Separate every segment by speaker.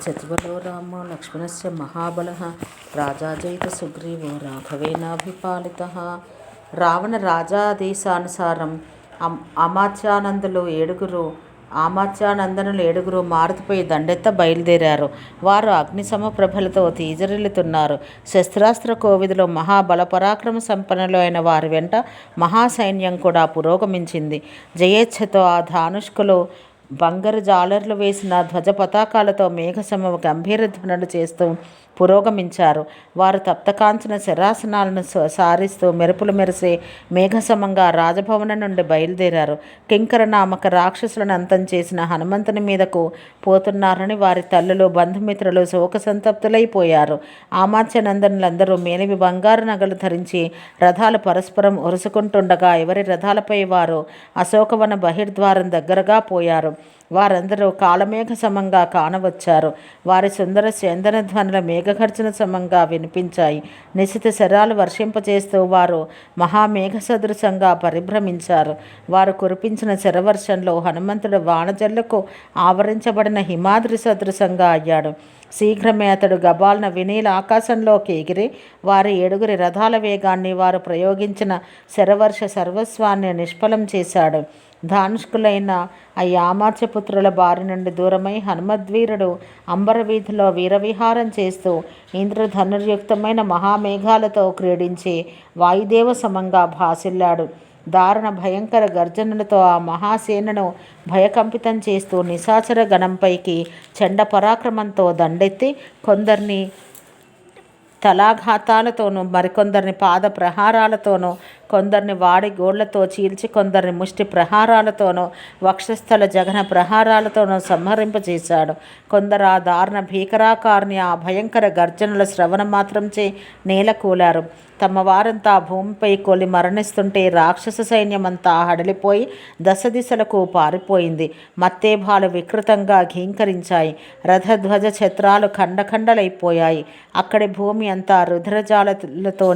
Speaker 1: చతుబలో రామో లక్ష్మణస్య మహాబలః రాజా జయిత సుగ్రీవో రాఘవేనాభిపాలితః. రావణ రాజాదేశానుసారం అమాత్యానందనులు ఏడుగురు మారుతిపై దండెత్త బయలుదేరారు. వారు అగ్నిసమప్రభలతో తీజరిల్లుతున్నారు. శస్త్రాస్త్ర కోవిధిలో మహాబలపరాక్రమ సంపన్నులు అయిన వారి వెంట మహాసైన్యం కూడా పురోగమించింది. జయేచ్ఛతో ఆ ధానుష్కులు బంగారు జాలర్లు వేసిన ధ్వజ పతాకాలతో మేఘసమ గంభీర ధ్వనులు చేస్తూ పురోగమించారు. వారు తప్తకాంచన శరాసనాలను సారిస్తూ మెరుపులు మెరిసే మేఘసమంగా రాజభవనం నుండి బయలుదేరారు. కింకర నామక రాక్షసులను అంతం చేసిన హనుమంతుని మీదకు పోతున్నారని వారి తల్లులు బంధుమిత్రులు శోక సంతప్తులైపోయారు. ఆమాత్యనందనులందరూ మేలిమి బంగారు నగలు ధరించి రథాలు పరస్పరం ఒరుసుకుంటుండగా ఎవరి రథాలపై వారు అశోకవన బహిర్ద్వారం దగ్గరగా పోయారు. వారందరూ కాలమేఘ సమంగా కానవచ్చారు. వారి సుందర చందన ధ్వనుల మేఘగర్జన సమంగా వినిపించాయి. నిశిత శరాలు వర్షింపచేస్తూ వారు మహామేఘ సదృశంగా పరిభ్రమించారు. వారు కురిపించిన శరవర్షంలో హనుమంతుడు వానజల్లకు ఆవరించబడిన హిమాద్రి సదృశంగా అయ్యాడు. శీఘ్రమే అతడు గబాల్న వినీల ఆకాశంలోకి ఎగిరి వారి ఏడుగురి రథాల వేగాన్ని, వారు ప్రయోగించిన శరవర్ష సర్వస్వాన్ని నిష్ఫలం చేశాడు. ధానుష్కులైన ఆ యామాత్యపుత్రుల బారి నుండి దూరమై హనుమద్వీరుడు అంబరవీధిలో వీరవిహారం చేస్తూ ఇంద్రధనుర్యుక్తమైన మహామేఘాలతో క్రీడించి వాయుదేవ సమంగా భాసిల్లాడు. దారుణ భయంకర గర్జనలతో ఆ మహాసేనను భయకంపితం చేస్తూ నిశాచర గణంపైకి చండ పరాక్రమంతో దండెత్తి కొందరిని తలాఘాతాలతోనూ, మరికొందరిని పాద ప్రహారాలతోనూ, కొందరిని వాడి గోళ్లతో చీల్చి, కొందరిని ముష్టి ప్రహారాలతోనూ, వక్షస్థల జగన ప్రహారాలతోనూ సంహరింపచేశాడు. కొందరు ఆ దారుణ భీకరాకారిని ఆ భయంకర గర్జనల శ్రవణ మాత్రంచే నేలకూలారు. తమ వారంతా భూమిపై కొలి మరణిస్తుంటే రాక్షస సైన్యమంతా హడలిపోయి దశ దిశలకు పారిపోయింది. మత్తేభాలు వికృతంగా ఘీంకరించాయి. రథధ్వజ ఛత్రాలు ఖండఖండలైపోయాయి. అక్కడి భూమి అంతా రుధిరజాలతో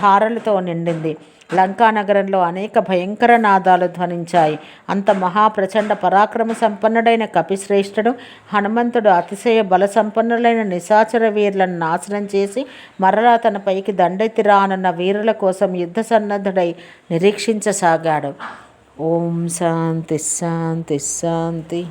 Speaker 1: ధారలతో నిండింది. లంకానగరంలో అనేక భయంకర నాదాలు ధ్వనించాయి. అంత మహాప్రచండ పరాక్రమ సంపన్నుడైన కపిశ్రేష్ఠుడు హనుమంతుడు అతిశయ బల సంపన్నులైన నిశాచర వీరులను నాశనం చేసి మరలా తన పైకి దండెత్తి రానున్న వీరుల కోసం యుద్ధ సన్నద్ధుడై నిరీక్షించసాగాడు. ఓం శాంతి శాంతి శాంతి.